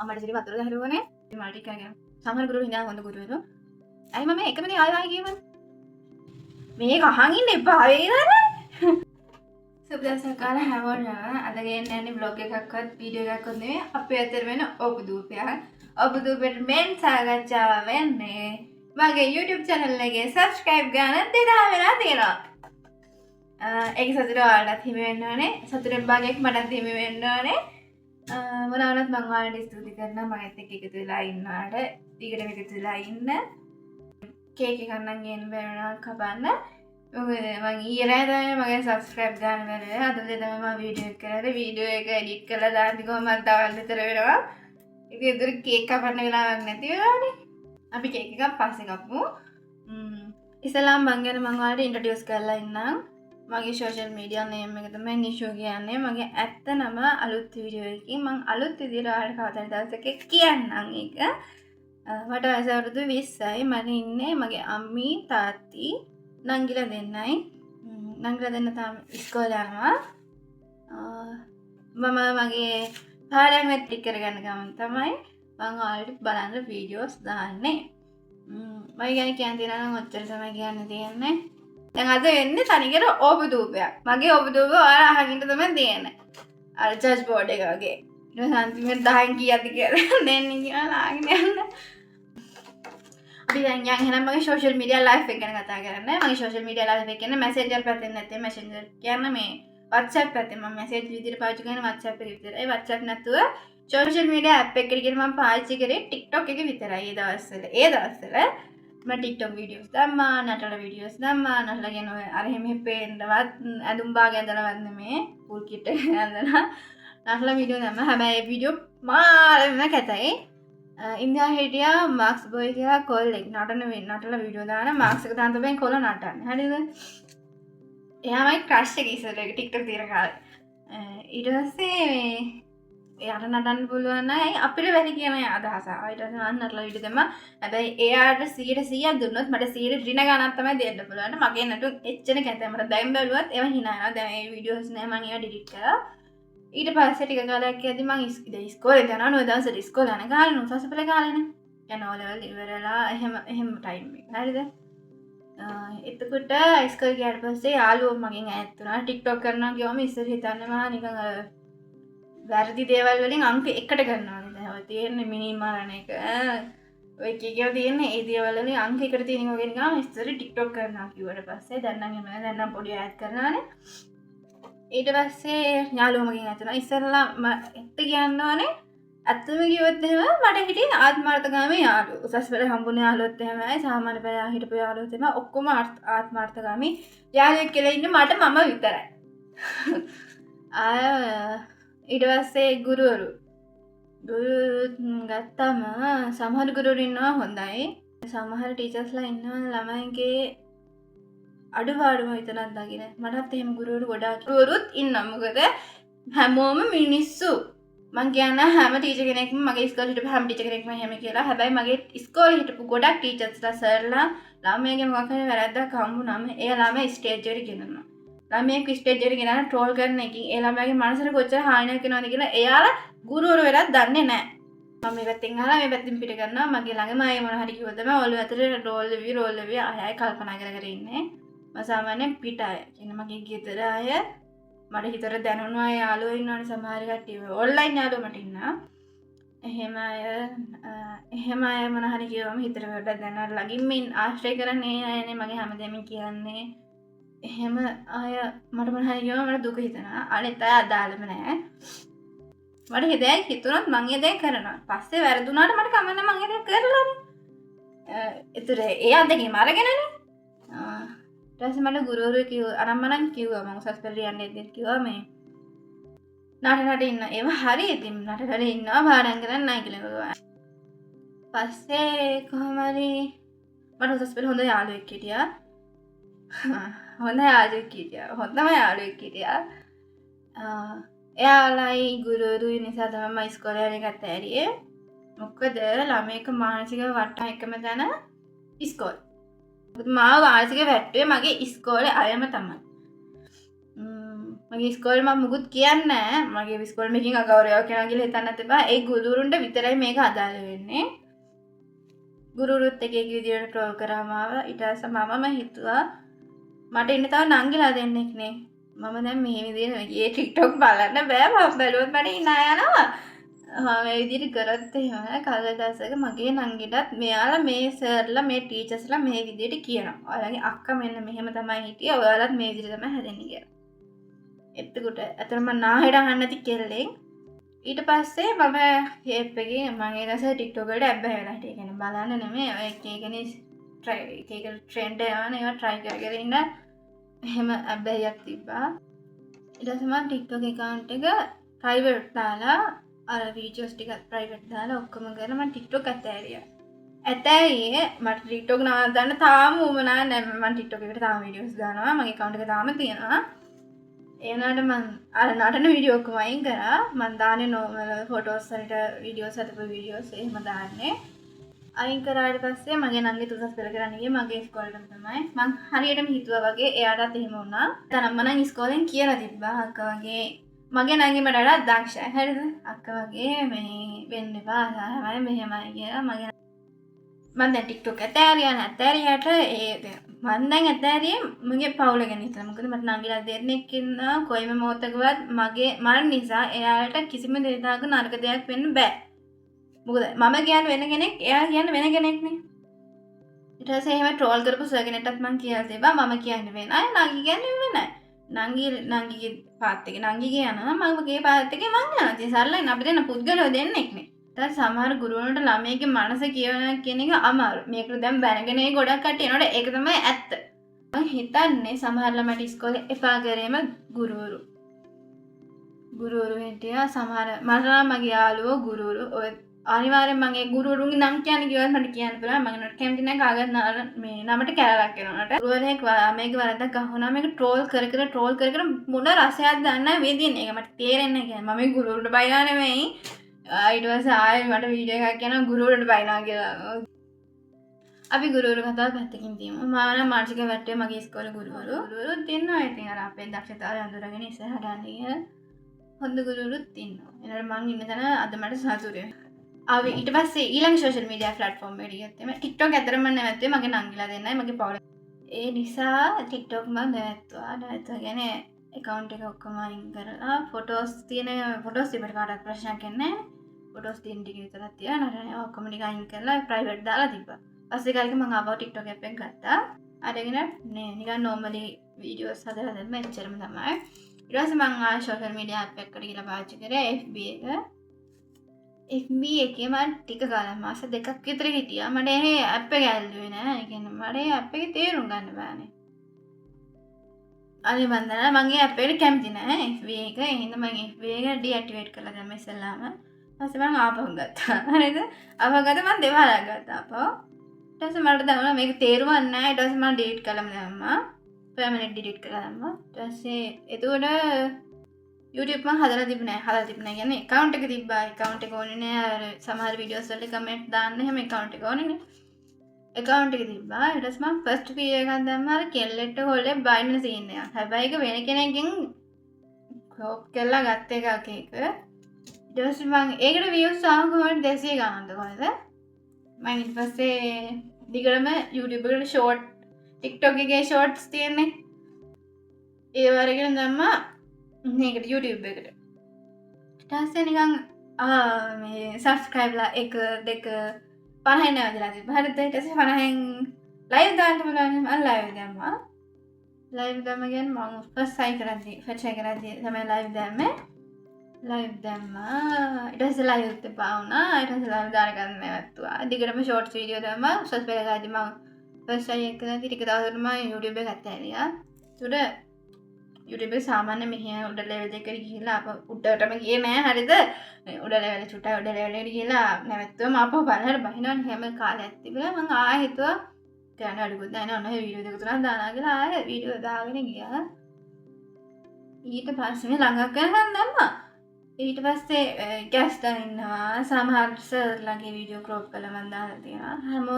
අම්මට සිරි වතුර දහරුවනේ මල් ටික අරගෙන සමහර ගුරු හිනා හොඳ ගුරුවරු අයි මම එකමනේ ආයෙ ආයෙ කියවන්නේ මේක අහන් ඉන්න එපා වේදනේ සුබ දවසක් කාලා හැමෝටම අද ගේන්න යන්නේ බ්ලොග් එකක්වත් වීඩියෝ එකක්වත් නෙවෙයි අපේ අතර වෙන ඔබ දූපයට මෙන් සාකච්ඡාව වෙන්නේ මගේ YouTube channel එකේ subscribe ගන්න 2000 වෙලා තියෙනවා ඒක සතුට ඔයාලටත් හිමි වෙන්න ඕනේ සතුටෙන් භාගයක් මටත් හිමි වෙන්න ඕනේ මොනවාවත් මම ඔයාලට ස්තුති කරනවා මමත් එක්ක එකතු වෙලා ඉන්නාට ඊකට එකතු වෙලා ඉන්න කේක් එකක් නම් ගේන්න බැරනවා කපන්න මොකද මම ඊයේ රෑ තමයි මගේ subscribe ගන්න බැරේ අද තමයි මම වීඩියෝ එක කරලා වීඩියෝ එක එඩිට් කරලා දාන්න කොහොමද දවල් විතර වෙනවා ඉතින් ඒතර කේක් කපන්න වෙලාවක් නැති වෙලානේ අපි කේක් එකක් පස්සේ කපමු ඉස්සෙල්ලාම මම ගැන මම ඔයාලට ඉන්ට්‍රොඩියුස් කරලා ඉන්නම් මගේ social media name එක තමයි නිෂු කියන්නේ මගේ ඇත්ත නම අලුත් වීඩියෝ එකකින් මම අලුත් විදියට ඔයාලට කවදාද දවසක කියන්නම් ඒක මට වයස අවුරුදු 20යි මම ඉන්නේ මගේ අම්මි තාත්ති නංගිලා දෙන්නයි නංගිලා දෙන්න තාම ඉස්කෝලේ යනවා මම මගේ පාඩම් මෙට්‍රික් කරගන්න ගමන් තමයි මම ඔයාලට බලන්න වීඩියෝස් දාන්නේ මම ගැන කියන්න තියෙනවා නම් ඔච්චර තමයි කියන්න තියෙන්නේ දැන් අද වෙන්නේ තනිකර ඔබ දූපයක් මගේ ඔබ දූප ඔයාලා අහගෙන තමයි තියෙන්නේ අර ජජ් බෝඩ් එක වගේ ඊට පස්සේ අන්තිමට 10න් කීයද කියලා දෙන්නේ කියලා ආගෙන යන්න අපි දැන් යන් එහෙනම් මගේ social media life එක ගැන කතා කරන්න මගේ social media life එක කියන්නේ messenger පැත්තෙන් නැත්නම් messenger කියන්නේ මේ WhatsApp පැත්තෙන් මම message විදිහට පාවිච්චි කරන WhatsApp එක විතරයි WhatsApp නැතුව social media app එකකට කියන මම පාවිච්චි කරේ TikTok එක විතරයි ඒ දවස්වල මම TikTok videos දැම්මා නටල videos දැම්මා නටල කියන ඔය අර එහෙම පේන්නවත් ඇඳුම් බාග ඇඳලවත් නෙමේ full kit එක ඇඳලා නටල video දැම්මා හැබැයි ඒ video මාරම කැතයි ඉන්දියා හිටියා මාක්ස් බොයි කියලා කොල්ලෙක් නටන නටල වීඩියෝ දාන මාක්ස් එක දාන්න තමයි කොල්ල නටන්නේ හරිද එයාමයි ක්‍රෂ් එක ඉස්සරට TikTok තියෙන කාලේ ඊට පස්සේ එයාට නටන්න පුළුවන් නෑ අපිට වැඩි කියන අදහස ඊට පස්සේ මම නටලා වීඩියෝ දැම්මා හැබැයි එයාට 100% දුන්නොත් මට 100 රින ගණන් තමයි දෙන්න පුළුවන් මගේ නටුන් එච්චර කැතයි මට දැන් බැලුවත් ඒවා hina යනවා දැන් මේ වීඩියෝස් නෑ මම ඒවා ඩිලීට් කරා ඊට පස්සේ ටික කාලයක් යද්දි මම ඉස්කෝලේ යනවා නෝ දවසට ඉස්කෝලේ යන කාලේ උසස් පෙළ කාලේනේ යන ඕ ලෙවල් ඉවරලා එහෙම ටයිම් එක හරිද එතකොට ඉස්කෝලේ ගියාට පස්සේ යාළුවෝ මගෙන් ඈත් වුණා TikTok කරනවා කියවම ඉස්සර හිතන්නේ මම නිකන් අර වැරදි දේවල් වලින් අංක 1ට කරනවා නේද ඔය තියෙන්නේ මිනි මරණ එක ඔය කීකව තියෙන්නේ ඒ දේවල් වලින් අංක 1ට තියෙන එක වගේ නිකන් ඉස්සර TikTok කරනවා කිව්වට පස්සේ දැන් නම් එහෙම නෑ දැන් නම් පොඩි ඈත් කරනවානේ ඊට පස්සේ යාළුවෝ මගෙන් අතන ඉස්සරලා එක්ට කියන්න ඕනේ අත්තම කිව්වොත් එහෙම මට හිටියේ ආත්මార్థකාමී යාළුවෝ උසස් පෙළ හම්බුන යාළුවොත් එහෙමයි සාමාන්‍ය පෙළ හිටපු යාළුවොත් එහෙම ඔක්කොම ආත්මార్థකාමී යාළුවෙක් කියලා ඉන්නේ මට මම විතරයි ඊට පස්සේ ගුරුවරු ගත්තම සමහර ගුරුවරු ඉන්නවා හොඳයි සමහර ටීචර්ස්ලා ඉන්නවා ළමයින්ගේ අඩුපාඩුම විතරක් දකින මටත් එහෙම ගුරුවරු ගොඩාක් ගුරුවරුත් ඉන්නවා මොකද හැමෝම මිනිස්සු මං කියන්නේ හැම ටීචර් කෙනෙක්ම මගේ ඉස්කෝලේ හිටපු හැම ටීචර් කෙනෙක්ම එහෙම කියලා හැබැයි මගේ ඉස්කෝලේ හිටපු ගොඩක් ටීචර්ස්ලා සර්ලා ළමයිගේ මොකක් හරි වැරද්දක් හම්බුනම ඒ ළමයි ස්ටේජ් එකට ගෙනනවා ළමයෙක් ස්ටේජ් එකට ගෙනන ට්‍රෝල් කරන එකකින් ඒ ළමයාගේ මනසට කොච්චර හානියක් වෙනවද කියලා එයාලා ගුරුවරු වෙලක් දන්නේ නැහැ මම මේ පැත්තෙන් අහලා මේ පැත්තෙන් පිට කරනවා මගේ ළඟම අය මොන හරි කිව්වොත් තමයි ඔළුව ඇතුලේ රෝල් වෙවි අයයි කල්පනා කර ඉන්නේ මම සාමාන්‍යයෙන් පිට අය කියන්නේ මගේ ගෙදර අය මට හිතට දැනුණු අය යාළුවෝ ඉන්නවනේ සමහර කට්ටිය ඔන්ලයින් යාළුවෝ මට ඉන්නවා එහෙම අය මොන හරි කිව්වම හිතට වඩා දැනන ළඟින් ආශ්‍රය කරන්නේ අයනේ මගේ හැමදේම කියන්නේ එහෙම අය මට මොන හරි කිව්වම මට දුක හිතෙනවා අනිත් අය අදාළම නැහැ මට හිතේ හිතුණත් මං ඒ දේ කරනවා පස්සේ වැරදුනාට මට කමන්න මං ඒක කරලානේ ඒතර ඒ අදගෙම අරගෙනනේ ඊට පස්සේ මට ගුරුවරු කිව්වා අරම්මනම් කිව්වා මම උසස් පෙළ යන්න ඉද්දිත් කිව්වා මේ නටනට ඉන්න ඒව හරි ඉතින් නටනට ඉන්නවා පාඩම් කරන්න නැහැ කියලා කිව්වා පස්සේ කොහොම හරි මට උසස් පෙළ හොඳ යාළුවෙක් හිටියා හොඳම යාළුවෙක් හිටියා එයාලයි ගුරුවරුයි නිසා තමයි මම ඉස්කෝලේ යන එකත් ඇරියේ මොකද ළමයක මානසික වටන එකම තැන ඉස්කෝලේ මාව වාර්ෂික වැට්ටුවේ මගේ ඉස්කෝලේ අයම තමයි මගේ ඉස්කෝලේ මම මුකුත් කියන්නේ නැහැ. මගේ ඉස්කෝලේ මේකින් අගෞරවයක් කරනවා කියලා හිතන්න තිබා. ඒ ගුරුවරුන්ට විතරයි මේක අදාළ වෙන්නේ. ගුරුවරුත් එක විදියට ට්‍රෝල් කරාම ආවා. ඊට පස්සේ මමම හිතුවා මට ඉන්න තව නංගිලා දෙන්නෙක් නේ. මම දැන් මේ විදියට මේ TikTok බලන්න බෑ. මම බැලුවොත් මට ඉන්න යනවා. මේ විදිහට කරත් එහෙම කවදාසක මගේ නංගිටත් මෙයාලා මේ සර්ලා මේ ටීචර්ස්ලා මේ විදිහට කියනවා. ඔයාලගේ අක්කා මෙන්න මෙහෙම තමයි හිටියේ. ඔයාලත් මේ විදිහට තමයි හැදෙන්නේ කියලා. එතකොට අතන මම නාහෙට අහන්න නැති කෙල්ලෙක්. ඊට පස්සේ මම හේප් එකේ මම ඒ දවසේ TikTok වලට ඇබ්බැහි වෙලා හිටියේ. කියන්නේ බලන්න නෙමෙයි. ඔය එක එකනේ try එක එක trend යන ඒවා try කරගෙන ඉන්න එහෙම ඇබ්බැහියක් තිබ්බා. ඊට පස්සේ මම TikTok account එක private දාලා අර වීඩියෝස් ටික ප්‍රයිවට් දාලා ඔක්කොම කරලා මම TikTok අතෑරියා. ඇතෑරියේ මට TikTok නවත්තන්න තාම උවමනා නැහැ. මම TikTok එකට තාම වීඩියෝස් දානවා. මගේ account එක තාම තියෙනවා. ඒ වුණාට මම අර නටන වීඩියෝ ඔක්කොම අයින් කරා. මම දාන්නේ normal photos වලට වීඩියෝස් හදපු වීඩියෝස් එහෙම දාන්නේ. අයින් කරාට පස්සේ මගේ නංගි තුසස් පෙළ කරන්න ගියේ මගේ ඉස්කෝලේටම තමයි. මං හරියටම හිතුවා වගේ එයාටත් එහෙම වුණා. තරම්ම නම් ඉස්කෝලෙන් කියලා තිබ්බා අක්කා වගේ මගේ නංගි මට වඩා දක්ෂයි. හරිද? අක්කා වගේ මේ වෙන්න එපා. හැමයි මෙහෙමයි කියලා මගේ මම දැන් TikTok ඇතෑරියා නැතෑරියට ඒ මම දැන් ඇතෑරියේ මගේ පවුල ගැන හිතලා. මොකද මට නංගිලා දෙන්නෙක් ඉන්නවා. කොයිම මොහොතකවත් මට නිසා එයාලට කිසිම දෙයක නරක දෙයක් වෙන්න බෑ. මොකද මම කියන්නේ වෙන කෙනෙක්, එයා කියන්නේ වෙන කෙනෙක්නේ. ඊට පස්සේ එහෙම ට්‍රෝල් කරපු සර් කෙනෙක්ටත් මම කියලා තිබ්බා මම කියන්නේ වෙනයි, නංගි කියන්නේ වෙනයි. නංගිගේ පාත් එකේ නංගිගේ යනවා, මගේ පාත් එකේ මං යනවා. ඉතින් සරලයි අපි දෙන්න පුද්ගලයෝ දෙන්නෙක්නේ. ඊට සමහර ගුරුවරුන්ට ළමයිගේ මනස කියවන කියන එක අමාරු. මේකට දැන් බැනගෙන ගොඩක් කට්ටිය එනකොට ඒක තමයි ඇත්ත. මම හිතන්නේ සමහර ළමයිට ඉස්කෝලේ එපා කරේම ගුරුවරු හිටියා. සමහර මට නම් මගේ යාළුවෝ ගුරුවරු ඔය අනිවාර්යෙන් මගේ ගුරුවරුන්ගේ නම් කියන්නේ කිව්වත් මට කියන්න පුළුවන්. මම නෝට කැමති නැහැ කාගත් මේ නමට කැලලක් කරනවට. ගුරුවරයෙක් මේක වරද්දක් අහුණා මේක ට්‍රෝල් කර මොන රසයක්ද දන්නේ විදින්නේ. ඒක මට තේරෙන්නේ නැහැ. මම මේ ගුරුවරුන්ට බයිලා නෙමෙයි. ඊට පස්සේ ආයෙ මට වීඩියෝ එකක් යනවා ගුරුවරුන්ට බයිනවා කියලා. අපි ගුරුවරු කතාව පැත්තකින් තියමු. මම නම් මානසික වැට්ටේ මගේ ඉස්කෝලේ ගුරුවරුත් ඉන්නවා. ඉතින් අර අපේ දක්ෂතාවය අඳුරගෙන ඉස්සරහට යන්නේ හොඳ ගුරුවරුත් ඉන්නවා. එනකොට මං ඉන්න තැන අද මට සතුටුයි. අපි ඊට පස්සේ ඊළඟ සෝෂල් මීඩියා ප්ලැට්ෆෝම් එකට ගියත් එමේ TikTok ඇතරම නැවැත්තුවේ මගේ නංගිලා දෙන්නයි මගේ පවුල. ඒ නිසා TikTok මම නැවැත්තුවා කියන්නේ account එක ඔක්කොම අයින් කරලා ෆොටෝස් තිබ්බට කාටවත් ප්‍රශ්නයක් නැහැ. ෆොටෝස් තියෙන ටික විතරක් තියලා නටන ඔක්කොම ටික අයින් කරලා ප්‍රයිවට් දාලා තිබ්බා. පස්සේ කාලෙක මම ආපහු TikTok app එක ගත්තා. අරගෙන නිකන් normally videos හදලා දැම්ම එච්චරම තමයි. ඊට පස්සේ මම ආ social media app එකකට ගිහලා පාවිච්චි කරේ FB එක. FB එකේ මම ටික කාලයක් මාස දෙකක් විතර හිටියා. මට මේ app එක ඇල්ලුවේ නෑ. ඒ කියන්නේ මට මේ app එකේ තේරුම් ගන්න බෑනේ. අනේ මන්දනා මම මේ app එකට කැමති නෑ FB එක. එහෙනම් මම FB එක deactivate කරලා දැම්ම ඉස්සෙල්ලාම. ඊපස්සේ මම ආපහු ගත්තා. හරිද? ආපහු ගත්තා මම දෙපාරක් ගත්තා ආපහු. ඊට පස්සේ මට දැනුණා මේක තේරුමක් නෑ. ඊට පස්සේ මම delete කළාම දැම්මා. permanent delete කළා දැම්මා. ඊට පස්සේ එතකොට YouTube මම හදලා තිබුණේ කියන්නේ account එක තිබ්බා. account එක ඕනේ නෑ. අර සමහර videos වලට comment දාන්න එහෙම account එක ඕනේ නේ. account එක තිබ්බා. ඊට පස්සේ මම first video එකක් දැම්මා. අර කෙල්ලෙක්ට හොල්ලේ බයින්න scene එකක්. හැබැයි ඒක වෙන කෙනෙක්ගෙන් crop කරලා ගත්ත එකක් ඒක. ඊට පස්සේ මම ඒකට views ආව කොහොමද 200 ගන්නද කොහෙද? මම ඊට පස්සේ දිගටම YouTube එකට short TikTok එකේ shorts තියෙන්නේ. ඒ වරගෙන දැම්මා මේකට YouTube එකට. ඊට පස්සේ නිකන් මේ subscribe ලා 1 2 50 නැවදලා තිබ්බා. හරිද? ඊට පස්සේ 50න් live දාන්න බලන්න මම live දැම්මා. live දැම්ම කියන්නේ මම first try කරද්දී තමයි live දැම්මේ. live දැම්මා. ඊට පස්සේ live එකත් පාවුණා. ඊට පස්සේ live දාන ගන්න නැවතුවා. දිගටම shorts video දැම්මා. උසස් පෙළ ගාදී මම first try එක කරද්දී ටික දවසකට මම YouTube එක අත්හැරියා. ඒකට YouTube එක සාමාන්‍ය මෙහෙ උඩ ලෙවල් එකට ගිහිල්ලා අප උඩටම ගියේ නෑ හරිද? උඩ ලෙවල් චුට්ටක් උඩ ලෙවල් එකට ගිහිල්ලා නැවතුවම අපව බලහට බහිනවනේ හැම කාලයක් තිබුණා. මම ආයෙ හිතුවා දැන් අඩුකුත් නැහැ ඔන්න වීඩියෝ දෙක තුනක් දානවා කියලා ආයෙ වීඩියෝ දාගෙන ගියා. ඊට පස්සේ ළඟක් කරන් දැම්මා. ඊට පස්සේ ගැස්ට් ඉන්නවා සමහර සර්ලාගේ වීඩියෝ ක්‍රොප් කරලා මම දාලා තියෙනවා. හැම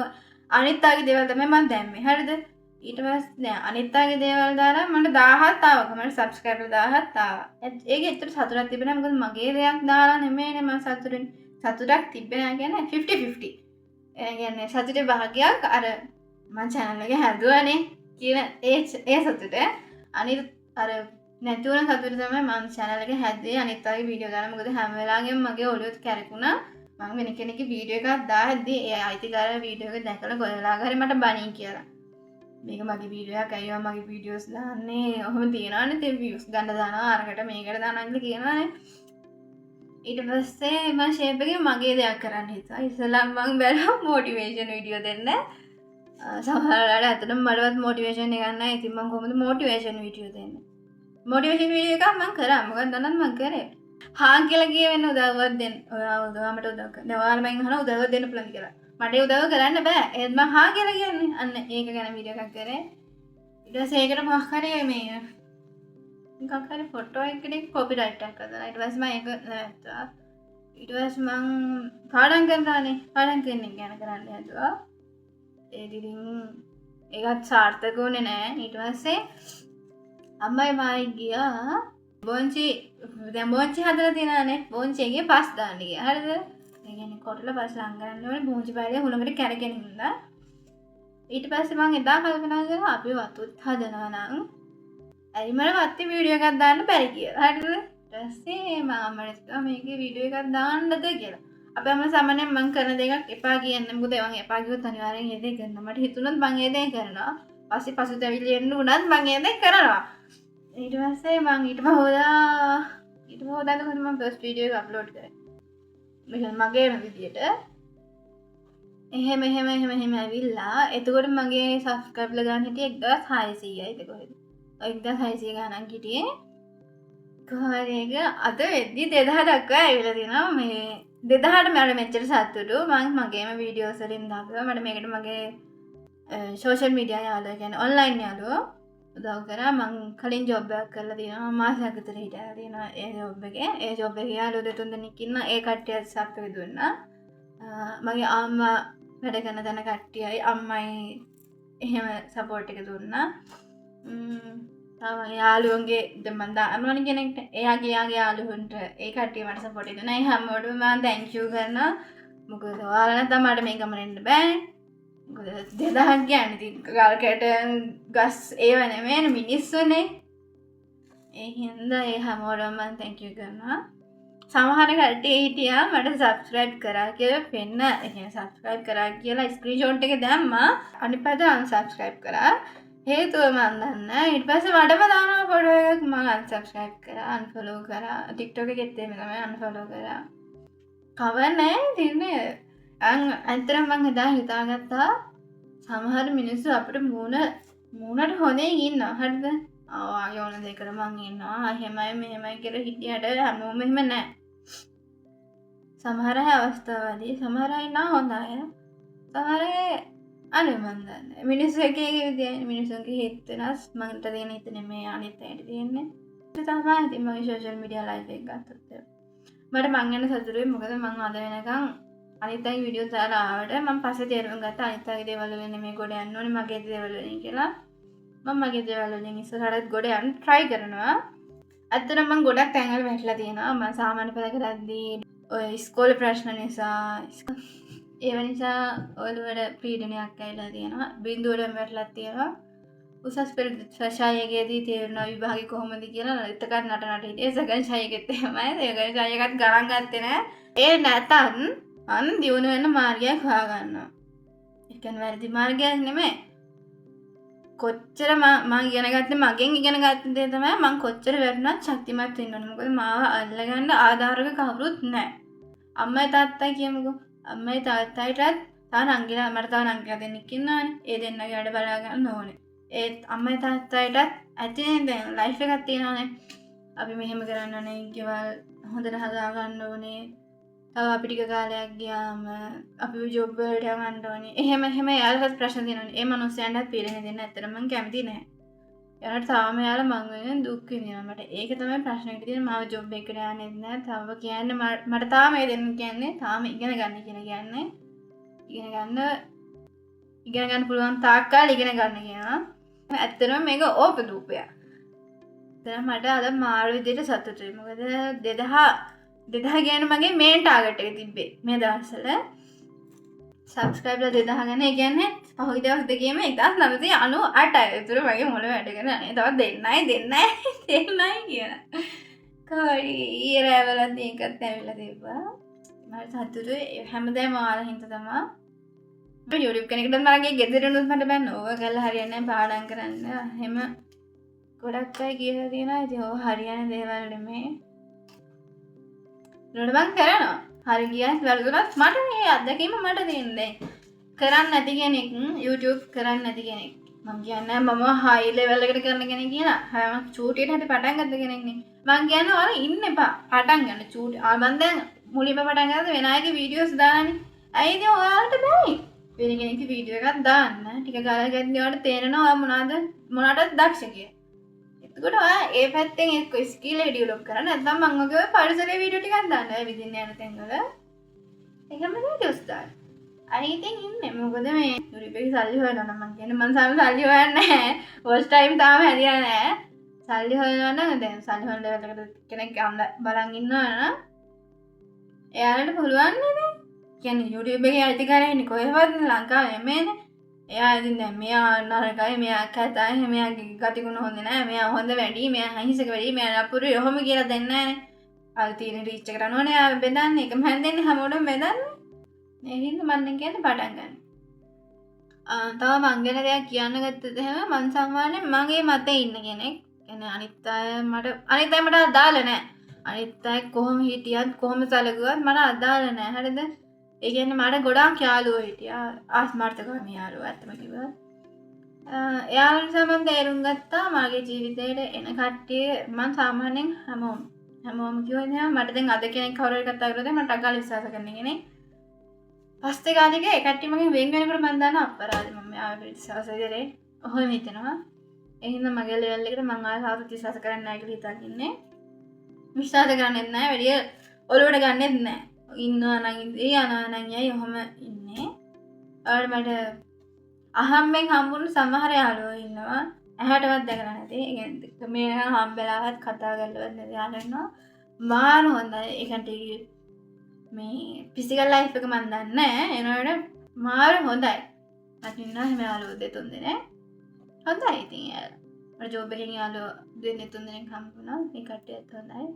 අනිත් ආගේ දේවල් තමයි මම දැම්මේ. හරිද? ඊට පස්සේ අනිත්තාගේ දේවල් දාලා මට 1000ක් ආවා. කමෙන්ට් සබ්ස්ක්‍රයිබර් 1000ක් ආවා. ඒක ඇත්තට සතුටක් තිබුණා. මොකද මගේ දෙයක් දාලා නෙමෙයිනේ මම සතුටක් තිබ්බේ නෑ කියන්නේ 50-50. ඒ කියන්නේ සතුටේ භාගයක් අර මම channel එක හැදුවානේ කියන ඒ සතුට. අනිත් අර නැතුණ සතුට තමයි මම channel එක හැදුවේ අනිත්තාගේ වීඩියෝ දාලා. මොකද හැම වෙලාවෙම මගේ ඔළුව කැරකුණා. මම වෙන කෙනෙක්ගේ වීඩියෝ එකක් දාද්දි ඒ අයිතිකාර වීඩියෝ එක දැකලා කොහෙලා හරි මට බණී කියලා. මේක මගේ වීඩියෝ එකක් අයියෝ මගේ වීඩියෝස් දාන්නේ ඔහොම තියනවානේ ඉතින් views ගන්න දානවා අරකට මේකට දානවා කියලා කියනවානේ. ඊට පස්සේ මම ෂේප් එකේ මගේ දෙයක් කරන්න හිතුවා. ඉස්සෙල්ලා මම බැලුවා මොටිවේෂන් වීඩියෝ දෙන්න. සමහරවල්ලාට ඇත්තටම මටවත් මොටිවේෂන් එකක් නැහැ. ඉතින් මම කොහොමද මොටිවේෂන් වීඩියෝ දෙන්නේ? මොටිවේෂන් වීඩියෝ එකක් මම කරා. මොකද දන්නවද මම කරේ? හා කියලා කියවෙන්න උදව්වක් දෙන්න. ඔයා උදව්වට උදව් කරන්න. ඔයාලා මම අහන උදව්වක් දෙන්න පුළුවන් කියලා. මට උදව් කරන්න බෑ. ඒත් මම හා කියලා කියන්නේ. අන්න ඒක ගැන වීඩියෝ එකක් කරේ. ඊට පස්සේ ඒකට මොකක් හරි මේ මොකක් හරි ෆොටෝ එකකට කොපිරයිට් එකක් කරලා ඊට පස්සේ මම ඒක නැවතුවා. ඊට පස්සේ මම පාඩම් කරනවානේ. පාඩම් කරන එක ගැන කරන්න හැදුවා. ඒක ඉතින් ඒකත් සාර්ථක වුණේ නෑ. ඊට පස්සේ අම්මයි මායි ගියා බොන්චි දැන් බොන්චි හදලා තියනවානේ. බොන්චිගේ පස් දාන්න ගියා. හරිද? ඒ කියන්නේ කොටල පස් ලං කරන්න ඕනේ බොන්චි පාරේ හුලඟට කැරගෙන ඉඳලා. ඊට පස්සේ මම එදා කල්පනා කරා අපි වතුත් හදනවා නම් ඇයි මට වත්තේ වීඩියෝ එකක් දාන්න බැරි කියලා. හරිද? ඊට පස්සේ මම අම්මට කිව්වා මේකේ වීඩියෝ එකක් දාන්නද කියලා. අපි අම්ම සාමාන්‍යයෙන් මම කරන දෙයක් එපා කියන්නේ. මොකද මම එපා කිව්වොත් අනිවාර්යෙන් ඒ දේ කරනවා. මට හිතුණොත් මම ඒ දේ කරනවා. පස්සේ පසුතැවිලි එන්න උනත් මම ඒ දේ කරනවා. ඊට පස්සේ මම ඊට පහෝදාද කොහොමද මම ෆස්ට් වීඩියෝ එක අප්ලෝඩ් කරේ. මගේම විදියට එහෙම ඇවිල්ලා එතකොට මගේ සබ්ස්ක්‍රයිබ්ලා ගන්න හිටියේ 1600යි ඒක කොහෙද 1600 ගණන් හිටියේ කොහොමද ඒක අද වෙද්දි 2000 දක්වා ඇවිල්ලා තියෙනවා මේ 2000ට මට මෙච්චර සතුටු මම මගේම වීඩියෝස් වලින් දාපුවා මට මේකට මගේ සෝෂල් මීඩියා යාළුවෝ කියන්නේ ඔන්ලයින් යාළුවෝ උදව් කරා මං කලින් ජොබ් එකක් කරලා තියෙනවා මාසයක් විතර හිටලා තියෙනවා ඒ ජොබ් එකේ යාළුවෝ දෙතුන් දෙනෙක් ඉන්නා ඒ කට්ටියට සප් එක දුන්නා මගේ අම්මා වැඩ කරන තැන කට්ටියයි අම්මයි එහෙම සපෝට් එක දුන්නා තව යාළුවන්ගේ දැන් මම දාන්නවනේ කෙනෙක්ට එයාගේ යාළුවන්ට ඒ කට්ටිය මට සපෝට් එක දුන්නා ඒ හැමෝටම මම තැන්ක් යූ කරනවා මොකද ඔයාලා නැත්නම් මට මේක මරෙන්න බෑ මොකද 2000ක් කියන්නේ ඉතින් ගල්කට ගස් ඒව නෙමෙයි මිනිස්සුනේ ඒ හින්දා ඒ හැමෝටම මම තැන්ක් යූ කරනවා සමහර කට්ටිය හිටියා මට සබ්ස්ක්‍රයිබ් කරා කියලා පෙන්න ඒ කියන්නේ සබ්ස්ක්‍රයිබ් කරා කියලා ස්ක්‍රීන්ෂොට් එක දැම්මා අනිත් පැත්ත අන්සබ්ස්ක්‍රයිබ් කරා හේතුව මම දන්නේ ඊට පස්සේ මටම දානවා ෆොටෝ එකක් මම අන්සබ්ස්ක්‍රයිබ් කරා අන්ෆලෝ කරා TikTok එකෙත් එහෙම තමයි අන්ෆලෝ කරා කවන්නේ ඉතින්නේ අන්තරම් මං එදා හිතාගත්තා සමහර මිනිස්සු අපිට මූණට හොඳින් ඉන්නවා හරිද ආ යෝන දෙකට මං ඉන්නවා එහෙමයි මෙහෙමයි කියලා හිටියට හැමෝම එහෙම නැහැ සමහර අවස්ථාවලදී සමහර අය ඉන්නවා හොඳ අය සමහර අය අනේ මන් දන්නේ මිනිස්සු එක එක විදියට මිනිස්සුන්ගේ හිත වෙනස් මන්ට දෙන හිත නෙමෙයි අනිත් අයට තියෙන්නේ ඒක තමයි ඉතින් මගේ සෝෂල් මීඩියා ලයිෆ් එක ගත්තොත් මට මං යන සතුටුයි මොකද මං අද වෙනකන් අනිත් අය වීඩියෝ දාලා ආවට මම පස්සේ තේරුම් ගත්තා අනිත් අයගේ දේවල් වලින් නෙමෙයි ගොඩ යන්න ඕනේ මගේ දේවල් වලින් කියලා මම මගේ දේවල් වලින් ඉස්සරහට ගොඩ යන්න try කරනවා ඇත්තටම මම ගොඩක් තැන්වල වැටලා තියෙනවා මම සාමාන්‍ය පෙළ කරද්දී ඔය ඉස්කෝලේ ප්‍රශ්න නිසා ඒව නිසා ඔළුවට පීඩනයක් ඇවිල්ලා තියෙනවා බිඳුවටම වැටලා තියෙනවා උසස් පෙළ ශායකයේදී තේරුණා විභාගේ කොහොමද කියලා එතකන් නටනට හිටියේ සෙකන්ඩ් ශායකෙත් එහෙමයි සෙකන්ඩ් ශායකත් ගණන් ගත්තේ නැහැ ඒ නැතත් අන් දියුණු වෙන මාර්ගයක් හොයාගන්නවා ඒ කියන්නේ වැරදි මාර්ගයක් නෙමෙයි කොච්චර මම ඉගෙන ගත්තේ මගෙන් ඉගෙන ගත්ත දේ තමයි මම කොච්චර වැරුණත් ශක්තිමත් වෙන්න ඕනේ මොකද මාව අල්ලගන්න ආධාරක කවුරුත් නැහැ අම්මයි තාත්තයි කියමුකෝ අම්මයි තාත්තයිටත් තා නංගිලා මට තා නංගිලා දෙන්නෙක් ඉන්නවනේ ඒ දෙන්නගේ වැඩ බලා ගන්න ඕනේ ඒත් අම්මයි තාත්තයිටත් ඇතිනේ දැන් ලයිෆ් එකක් තියෙනවානේ අපි මෙහෙම කරන්න ඕනේ ගෙවල් හොඳට හදා ගන්න ඕනේ තව අපි ටික කාලයක් ගියාම අපි ජොබ් වලට යන්න ඕනේ එහෙම යාළුවත් ප්‍රශ්න තියෙනවානේ ඒ මනුස්සයන්ටත් පීඩන දෙන්න ඇත්තට මම කැමති නැහැ යාළුවට තාම යාළුවා මං වෙන දුක් විඳිනවා මට ඒක තමයි ප්‍රශ්නෙට තියෙන්නේ මාව ජොබ් එකකට යන්නේ නැහැ තව කියන්නේ මට තාම මේ දෙන්න කියන්නේ තාම ඉගෙන ගන්න කියන්නේ ඉගෙන ගන්න පුළුවන් තාක් කාලෙ ඉගෙන ගන්න කියනවා ඇත්තටම මේක ඕප දූපයක්. දැන් මට අද මාරු විදිහට සතුටුයි. මොකද 2000 කියන මගේ මේන් ටාගට් එක තිබ්බේ මේ දවස්වල. සබස්ක්‍රයිබර්ලා 2000 ගන්න. ඒ කියන්නේ පහුගිය දවස් දෙකේම 1998. ඒතර මගේ මොළ වැඩ කරන්නේ නැහැ. තවත් දෙන්නයි කියලා. කවරි ඊරවලත් ඒකත් ඇවිල්ලා තිබ්බා. මට සතුටුයි. හැමදාම ඔයාලා හින්දා තමයි. YouTube කෙනෙක්ට මගේ ගෙදරිනුත් මට බෑ නෝව කරලා හරියන්නේ නැහැ පාඩම් කරන්න. එහෙම ගොඩක් අය කියලා තියෙනවා. ඉතින් ඔය හරියන දේවල් නෙමෙයි. නෝඩ මං කරනවා. හරි ගියත් වැරදුනත් මට මේ අත්දැකීම මට තියෙන්නේ. කරන්නේ නැති කෙනෙක් YouTube කරන්නේ නැති කෙනෙක්. මං කියන්නේ මම හයි ලෙවල් එකට කරන කෙනෙක් කියලා. මම චූටියට හරි පටන් ගත්ත කෙනෙක් නේ. මං කියන්නේ ඔයාලා ඉන්න එපා. පටන් ගන්න චූටි. මං දැන් මුලින්ම පටන් ගත්තද වෙන අයගේ වීඩියෝස් දාන්නේ. ඇයි ඉතින් ඔයාලට බෑ. වෙන කෙනෙක්ගේ වීඩියෝ එකක් දාන්න. ටික කාලයක් ගියත් ඔයාලට තේරෙනවා ඔයා මොනවටද දක්ෂ කියලා. එතකොට ඔයා ඒ පැත්තෙන් එක්ක ස්කිල් එක ඩෙවලොප් කරන්න. නැත්නම් මම ඔගේ පරිසරයේ වීඩියෝ ටිකක් දාන්න. ඒ විදිහින් යන තැන්වල. ඒකම වීඩියෝස් දාන්න. අනිතින් ඉන්නේ. මොකද මේ YouTube එකේ සල්ලි හොයනවා නම් මං කියන්නේ මං සල්ලි හොයන්නේ නැහැ. වොච් ටයිම් තාම හැදියා නැහැ. සල්ලි හොයනවා නම් දැන් සල්ලි හොයන ලෙවල් එකට කෙනෙක් ගන්න බලන් ඉන්නවා නම් එයාලට පුළුවන් නේද? කියන්නේ YouTube එකේ අයිතිකාරය ඉන්නේ කොහෙවත් ලංකාවේ නෙමෙයිනේ. එයා ඉතින් දැන් මෙයා නරකයි, මෙයා කැතයි, මෙයාගේ ගතිගුණ හොඳ නැහැ, මෙයා හොඳ වැඩි, මෙයා අහිංසක වැඩි, මෙයා නපුරු ඔහොම කියලා දෙන්නේ නැහනේ. අර තියෙන රීච් එකට අනුවනේ ආ බෙදන්නේ. එකම හැන්දෙන්නේ හැමෝටම බෙදන්නේ. ඒ හින්දා මම කියන්නේ පටන් ගන්න. තව මං ගැන දෙයක් කියන්න ගත්තද එහෙම මං සම්මානේ මගේ මතේ ඉන්න කෙනෙක්. කියන්නේ අනිත් අය මට අදාළ නැහැ. අනිත් අය කොහොම හිටියත් කොහොම සැලකුවත් මට අදාළ නැහැ. හරිද? ඒ කියන්නේ මට ගොඩාක් යාළුවෝ හිටියා. ආස්මාර්ථකාමී යාළුවෝ ඇත්තම කිව්වා. යාළුවෝ සමන් තේරුම් ගත්තා මගේ ජීවිතේට එන කට්ටිය මං සාමාන්‍යයෙන් හැමෝම කියවනේ මට දැන් අද කෙනෙක් කවුරු හරි කතා කරලා මට අගාල විශ්වාස කරන කෙනෙක්. පස්සේ ගාදික ඒ කට්ටිය මගෙන් වෙන් වෙනකොට මං දන්න අපරාධ මම ආයෙ විශ්වාස කරේ. ඔහොම හිතනවා. ඒ හින්දා මගේ ලෙවල් එකට මං ආයෙ සාතු විශ්වාස කරන්නේ නැහැ කියලා හිතන් ඉන්නේ. විශ්වාස කරන්නේ නැහැ. වැඩි ඔලුවට ගන්නෙත් නැහැ. ඉන්නවා නම් යනවා නම් යයි ඔහොම ඉන්නේ. ආයෙ මට අහම්බෙන් හම්බුණු සමහර යාළුවෝ ඉන්නවා. ඇහැටවත් දැකලා නැති. ඒ කියන්නේ මේ හම්බෙලාවත් කතා කරලවත් නැති යාළුවෝ ඉන්නවා. මාන හොඳයි. ඒ කියන්නේ මේ ෆිසිකල් ලයිෆ් එක මන් දන්නේ නැහැ. එනකොට මාර හොඳයි. මට ඉන්නවා හැම යාළුවෝ දෙතුන් දෙනෙක්. හොඳයි ඉතින් යාළුවා. මට ජොබ් එකෙන් යාළුවෝ දෙන්නේ තුන් දෙනෙක් හම්බුණා. ඒ කට්ටියත් හොඳයි.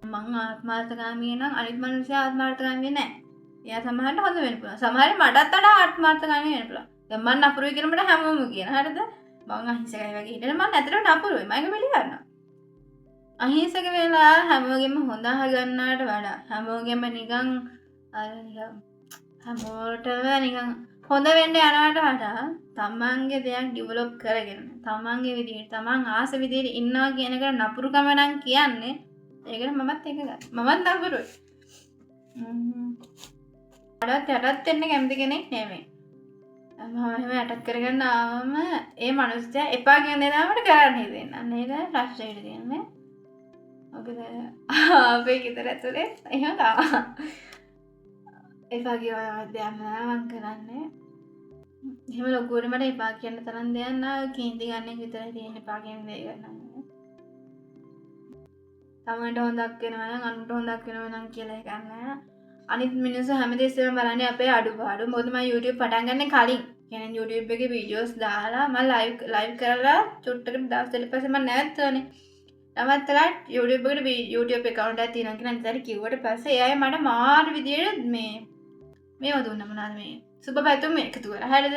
මං ආත්මාර්ථකාමී නම් අනිත් මිනිස්සු ආත්මාර්ථකාමී නැහැ. එයා සමහරට හොඳ වෙන්න පුළුවන්. සමහර මටත් වඩා ආත්මාර්ථකාමී වෙන්න පුළුවන්. දැන් මං නපුරුයි කියලා මට හැමෝම කියන. හරිද? මං අහිංසකයි වගේ හිටියන මං ඇත්තටම නපුරුයි. මම ඒක පිළිගන්නවා. අහිංසක වෙලා හැමෝගෙම හොඳ අහගන්නාට වඩා හැමෝගෙම නිකන් හැමෝටම නිකන් හොඳ වෙන්න යනවට වඩා තමන්ගේ දෙයක් ඩෙවලොප් කරගෙන තමන්ගේ විදිහට තමන් ආස විදිහට ඉන්නවා කියන එක නපුරුකම නම් කියන්නේ ඒකට මමත් ඒක ගන්න. මමත් නපුරුයි. යටත් වෙන්න කැමති කෙනෙක් නෙමෙයි. මම එහෙම යටත් කරගෙන ආවම ඒ මනුස්සයා එපා කියන දේ නමට කරන්න හිතෙන්නේ. අන්න ඒක ප්‍රශ්නේ තියෙන්නේ. මොකද අපේ ගෙදර ඇතුලේ එහෙම තමයි. එපා කියන දේ මම කරන්නේ. එහෙම ලොකුවට මට එපා කියන තරම් දෙයක් නෑ. කේන්ති ගන්න එක විතරයි තියෙන්නේ එපා කියන දේ ගන්න. තමන්ට හොඳක් වෙනවා නම් අනුන්ට හොඳක් වෙනවා නම් කියලා එකක් නෑ. අනිත් මිනිස්සු හැමදේම බලන්නේ අපේ අඩුපාඩු. මොකද මම YouTube පටන් ගන්න කලින් කියන්නේ YouTube එකේ වීඩියෝස් දාලා මම ලයිව් කරලා චුට්ටකට දවස් දෙකක් පස්සේ මම නැවතුනේ. නවත්තලා YouTube එකට YouTube account එකක් තියෙනවා කියලා අනිත් කිව්වට පස්සේ එයා මට මාර විදියට මේව දුන්නා මොනවාද මේ සුබ පැතුම් එකතු කරා. හරිද?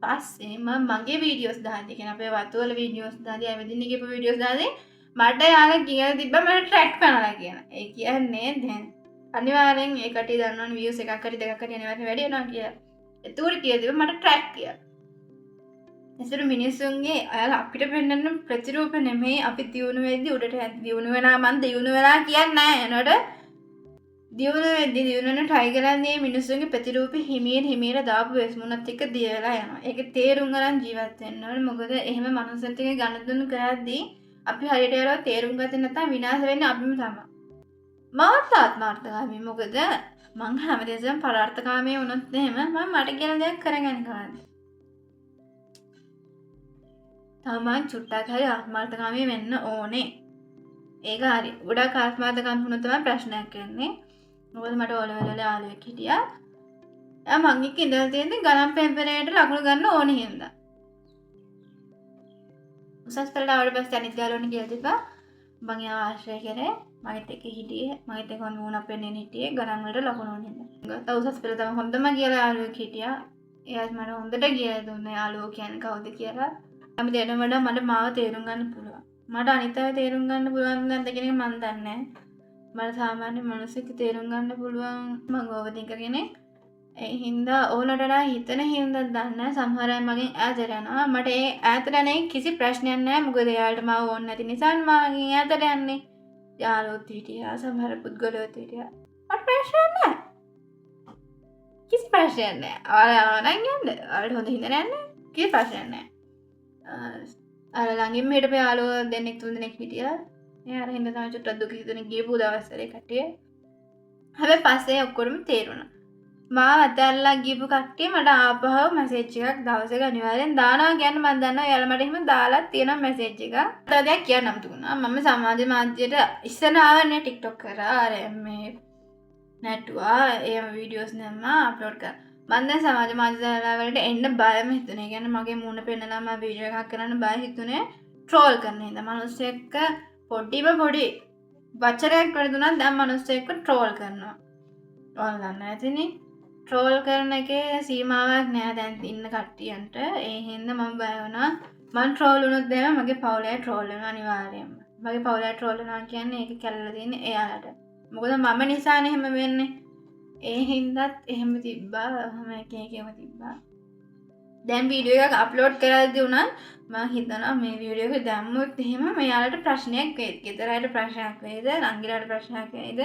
පස්සේ මම මගේ වීඩියෝස් දාද්දි කියන අපේ වතුවල වීඩියෝස් දාද්දි ඇවිදින්න ගිහපු වීඩියෝස් දාද්දි මට යාළුවා කියලා තිබ්බා මට ට්‍රැක් කරනවා කියන. ඒ කියන්නේ දැන් අනිවාර්යෙන් ඒ කටි දන්නවනේ views එකක් හරි දෙකක් හරි අනිවාර්යෙන් වැඩි වෙනවා කියලා. ඒතූර කියදීම මට ට්‍රැක් කියලා. එසර මිනිස්සුන්ගේ අයාලා අපිට පෙන්වන්න ප්‍රතිරූප නෙමෙයි අපි දියුණු වෙද්දි උඩට දියුණු වෙනා මං දියුණු වෙලා කියන්නේ නැහැ. එනකොට දියුණු වෙද්දි දියුණුවෙන්න try කරන්නේ මිනිස්සුන්ගේ ප්‍රතිරූප හිමීර දාපු වෙස්මුණත් එක්ක දිය වෙලා යනවා. ඒක තේරුම් ගන්න ජීවත් වෙන්න ඕනේ. මොකද එහෙම මනුස්සයෙක් එක්ක ගනුදෙනු කරද්දී අපි හරියට ඒවා තේරුම් ගත්තේ නැත්නම් විනාශ වෙන්නේ අපිම තමයි. මාත් ආත්මාර්ථකාමී. මොකද මං හැමදේසම පරාර්ථකාමී වුණොත් එහෙම මම මට කියලා දෙයක් කරගන්න කවද්ද. තමන් චුට්ටක් හරි ආත්මාර්ථකාමී වෙන්න ඕනේ. ඒක හරි. ගොඩක් ආත්මාර්ථකාමී වුණොත් තමයි ප්‍රශ්නයක් එන්නේ. මොකද මට ඔලවල යාළුවෙක් හිටියා. එයා මං එක්ක ඉඳලා තියෙන්නේ ගණන් පෙම්පරේට ලකුණු ගන්න ඕනේ හින්දා. උසස් පෙළට ආවට පස්සේ අනිත් යාළුවන්ට කියලා තිබ්බා මං එයාව ආශ්‍රය කරේ. මගෙත් එක්ක හිටියේ. මගෙත් එක්ක වුණා පෙන්නේ හිටියේ ගණන් වලට ලකුණු ඕනේ හින්දා. ගත්තා උසස් පෙළ තමයි හොඳම කියලා යාළුවෙක් හිටියා. එයාත් මට හොඳට කියලා දුන්නා යාළුවෝ කියන්නේ කවුද කියලා. අපි දෙන්න වඩා මට මාව තේරුම් ගන්න පුළුවන්. මට අනිත් අය තේරුම් ගන්න පුළුවන් නැද්ද කියන එක මන් දන්නේ නැහැ. මට සාමාන්‍ය මිනිස්සුන්ට තේරුම් ගන්න පුළුවන් මම ඕවර්තින්කර් කෙනෙක්. ඒ හින්දා ඕනට වඩා හිතන හින්දා දන්නේ සමහර අය මගෙන් ඈතට යනවා. මට ඒ ඈතට යන්නේ කිසි ප්‍රශ්නයක් නැහැ. මොකද එයාලට මාව ඕනේ නැති නිසා මම ඈතට යන්නේ. යාළුවෝත් හිටියා සමහර පුද්ගලයෝත් හිටියා. මට ප්‍රශ්නයක් නැහැ. කිසි ප්‍රශ්නයක් නැහැ. ඔයාලා යනවා නම් යන්න. ඔයාලට හොඳ හින්දා යන්නේ. කිසි ප්‍රශ්නයක් නැහැ. අර ළඟින්ම හිටපු යාළුවෝ දෙන්නෙක් තුන් දෙනෙක් හිටියා. ඒ අර හින්දා තමයි චුට්ටක් දුක හිතුනේ ගියපු දවස්වල කට්ටිය. හැබැයි පස්සේ ඔක්කොම තේරුණා. මාව අතල්ලා ගියපු කට්ටිය මට ආපහු මැසේජ් එකක් දවසක අනිවාර්යෙන් දානවා කියන්නේ මම දන්නවා එයාලා මට එහෙම දාලා තියෙනවා මැසේජ් එකක්. තව දෙයක් කියන්නම් තුනා. මම සමාජ මාධ්‍යයට ඉස්සර ආවනේ TikTok කරා අර මේ නැටුවා එහෙම වීඩියෝස් නැම්මා අප්ලෝඩ් කරා. මම දැන් සමාජ මාධ්‍ය වලට එන්න බයම හිතුනේ. ඒ කියන්නේ මගේ මූණ පෙන්නලා මම වීඩියෝ එකක් කරන්න බය හිතුනේ ට්‍රෝල් කරන හින්දා. මිනිස්සු එක්ක පොඩි වචනයක් වැරදුනත් දැන් මිනිස්සු එක්ක ට්‍රෝල් කරනවා. ඔයාලා දන්න ඇතිනේ. ට්‍රෝල් කරන එකේ සීමාවක් නෑ දැන් ඉන්න කට්ටියන්ට. ඒ හින්දා මම බය වුණා. මම ට්‍රෝල් වුණොත් දැන් මගේ පවුලේ ට්‍රෝල් වෙනවා අනිවාර්යයෙන්ම. මගේ පවුලේ ට්‍රෝල් වෙනවා කියන්නේ ඒක කැල්ලලා තියෙන්නේ එයාලට. මොකද මම නිසානේ එහෙම වෙන්නේ. ඒ හින්දාත් එහෙම තිබ්බා. මම එකේම තිබ්බා. දැන් වීඩියෝ එකක් අප්ලෝඩ් කරද්දී උනත් මම හිතනවා මේ වීඩියෝ එක දැම්මොත් එහෙම මෙයාලට ප්‍රශ්නයක් වෙයිද? ගෙදරට ප්‍රශ්නයක් වෙයිද? නංගිලාට ප්‍රශ්නයක් වෙයිද?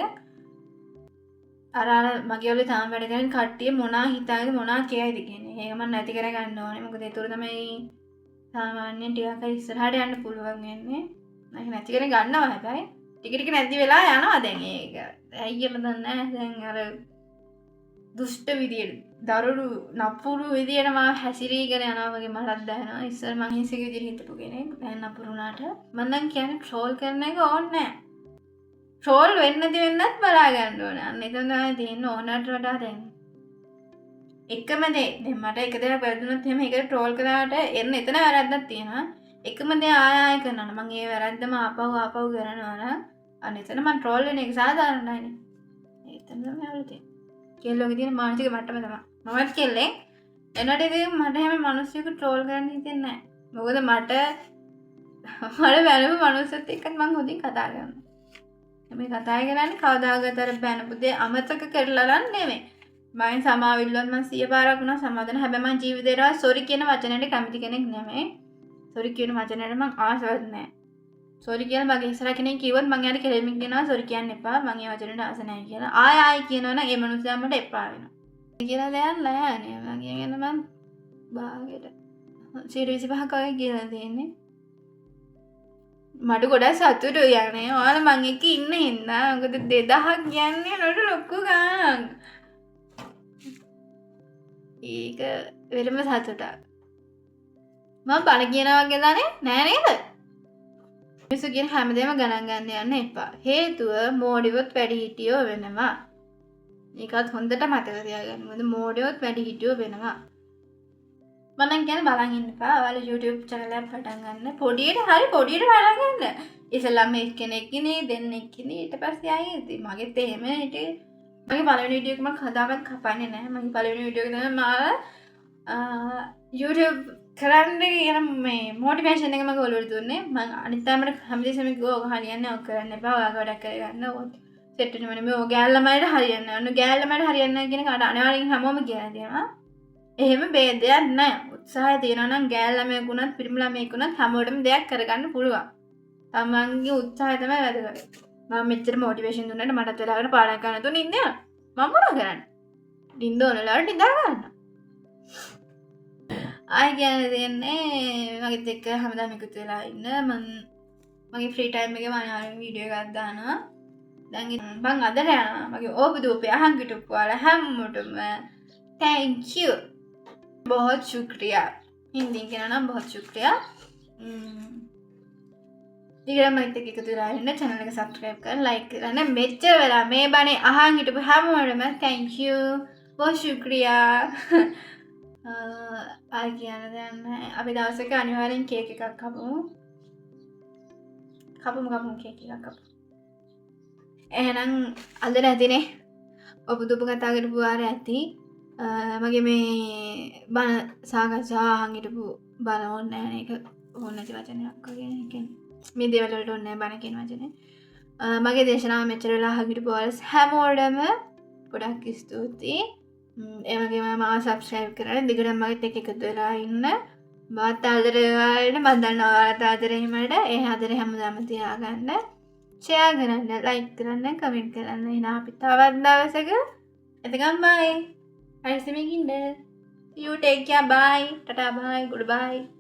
අර මගේ ඔලේ තාම වැඩ කරන කට්ටිය මොනා හිතාගෙන මොනා කියයිද කියන්නේ. ඒක මම නැති කර ගන්න ඕනේ. මොකද ඒතර තමයි සාමාන්‍යයෙන් ටිකක් හරි ඉස්සරහට යන්න පුළුවන් වෙන්නේ. මම නැති කර ගන්නවා හැබැයි. ටික නැති වෙලා යනවා දැන් ඒක. ඇයි කියලා දන්නේ නැහැ. දැන් අර දුෂ්ට විදියට දරුණු නපුරු විදියට මම හැසිරීගෙන යනවා වගේ මටත් දැනෙනවා. ඉස්සර මම හිංසක විදියට හිටපු කෙනෙක්. දැන් නපුරු වුණාට මම දැන් කියන්නේ ට්‍රෝල් කරන එක ඕනේ නැහැ. ට්‍රෝල් වෙන්නේ නැති වෙන්නත් බලා ගන්න ඕනේ. අන්න එතන තමයි තියෙන්නේ ඕනට වඩා දැන්. එකම දේ දැන් මට එක දෙයක් වැරදුනොත් එහෙම ඒක ට්‍රෝල් කරාට එන්න එතන වැරද්දක් තියෙනවා. එකම දේ ආය කරනවා. මම ඒ වැරද්දම ආපහු කරනවා නම් අන්න එතන මම ට්‍රෝල් වෙන එක සාධාරණයි. එතන තමයි අවුලේ. කෙල්ලෝගේ තියෙන මානසික මට්ටම තමයි. මමත් කෙල්ලෙක්. එනකොට ඉතින් මට හැම මිනිස්සුෙකු ට්‍රෝල් කරන්න හිතෙන්නේ නැහැ. මොකද මට වැරම මිනිස්සුත් එක්ක මම හොඳින් කතා කරනවා. මේ කතා කරන්නේ කවදාකවත් අර බැනපු දේ අමතක කරලා නෙමෙයි. මම සමාවිල්ලුවත් මම 100 පාරක් වුණා සමාදාන. හැබැයි මම ජීවිතේට සොරි කියන වචනයට කැමති කෙනෙක් නෙමෙයි. සොරි කියන වචනයට මම ආසවත් නැහැ. සොරි කියලා මගේ ඉස්සරහ කෙනෙක් කිව්වොත් මම යාට කෙලෙමින් කියනවා සොරි කියන්න එපා. මම ඒ වචනයට ආස නැහැ කියලා. ආයි කියනවනම් ඒ මනුස්සයා මට එපා වෙනවා. කියලා දෙයක් නැහැ නේ. මම කියන්නේ මම භාගයට 125ක් වගේ කියලා දෙන්නේ. මට ගොඩක් සතුටුයි යන්නේ. ඔයාලා මං එක්ක ඉන්න හින්දා. මොකද 2000ක් කියන්නේ නෝට ලොකු ගාණක්. ඒක වෙලම සතුටක්. මම බණ කියනවා වගේ දානේ නෑ නේද? මිනිස්සු කියන හැමදේම ගණන් ගන්න යන්න එපා. හේතුව මෝඩියොත් වැඩි හිටියෝ වෙනවා. ඒකත් හොඳට මතක තියාගන්න. මොකද මෝඩියොත් වැඩි හිටියෝ වෙනවා. මම කියන්නේ බලන් ඉන්න එපා. ඔයාලා YouTube channel එකක් පටන් ගන්න. පොඩියට පටන් ගන්න. ඉස්සෙල්ලාම එක්කෙනෙක් ඉන්නේ දෙන්නෙක් ඉන්නේ ඊට පස්සේ ආයේ ඉතින් මගෙත් එහෙම හිටියේ. මගේ පළවෙනි වීඩියෝ එක මම කදාවත් කපන්නේ නැහැ. මගේ පළවෙනි වීඩියෝ එක තමයි මම YouTube කරන්න කියන මේ මොටිවේෂන් එක මම ඔලුවට දුන්නේ. මම අනිත් අයමට හැමදේම කිව්වා ඔක හරියන්නේ ඔක කරන්න එපා. ඔයාගේ වැඩක් කරගන්න. ඔක සෙට් වෙනවනේ මේ ඔය ගෑල් ළමයිට හරියන්නේ නැහැ. ඔන්න ගෑල් ළමයිට හරියන්නේ නැහැ කියන කාට අනිවාර්යෙන් හැමෝම කියලා දෙනවා. එහෙම ભેදයක් නැහැ. උත්සාහය තියනවා නම් ගෑල් ළමයෙක් වුණත් පිරිමි ළමයෙක් වුණත් හැමෝටම දෙයක් කරගන්න පුළුවන්. තමන්ගේ උත්සාහය තමයි වැදගත්. මම මෙච්චර මොටිවේෂන් දුන්නාට මටත් වෙලාවකට පාඩම් කරන්න තුන ඉන්නේ. මම මොනව කරන්නේ? දින්දෝනලාට නිදා ගන්න. ආයි කියන්නේ මගෙත් එක්ක හැමදාම එකතු වෙලා ඉන්න. මගේ ෆ්‍රී ටයිම් එකේ මම අනිවාර්යෙන් වීඩියෝ එකක් දානවා. දැන් මම අදට යනවා. මගේ ඕබුදූපේ අහන් හිටපු ඔයාලා හැමෝටම thank you. बहुत शुक्रिया. हिंदी के नाम बहुत शुक्रिया. දිගටම මයිත් එක්ක එකතු වෙලා ඉන්න channel එක subscribe කරන්න like කරන්න මෙච්චර වෙලා මේ බණේ අහන් හිටපු හැමෝටම thank you बहुत शुक्रिया ආයි කියන්න දෙයක් නැහැ අපි දවසක අනිවාර්යෙන් කේක් එකක් කපමු කේක් එකක් කපමු එහෙනම් අද නැතිනේ ඔබ දුප කතා කරපු වාරේ ඇති මගේ මේ බණ සාකච්ඡා අහන් හිටපු බණ ඕනේ නැහැ ඒක ඕන නැති වචනයක් වගේ කියන්නේ මේ දේවල් වලට ඕනේ නැහැ බණ කියන වචනේ මගේ දේශනාව මෙච්චර වෙලා අහන් හිටපු ඔයාලා හැමෝටම ගොඩක් ස්තුතියි ඒ වගේම මාව subscribe කරලා දිගටම මගෙත් එක්ක එකතු වෙලා ඉන්න මාත් ආදරේ වලට මම දන්නවා ඔයාලට ආදරේ හිමඩ ඒ ආදරේ හැමදාම තියාගන්න share කරන්න like කරන්න comment කරන්න එහෙනම් අපි තවත් දවසක එතකම් bye හරි සෙමකින්ද you take care bye tata bye goodbye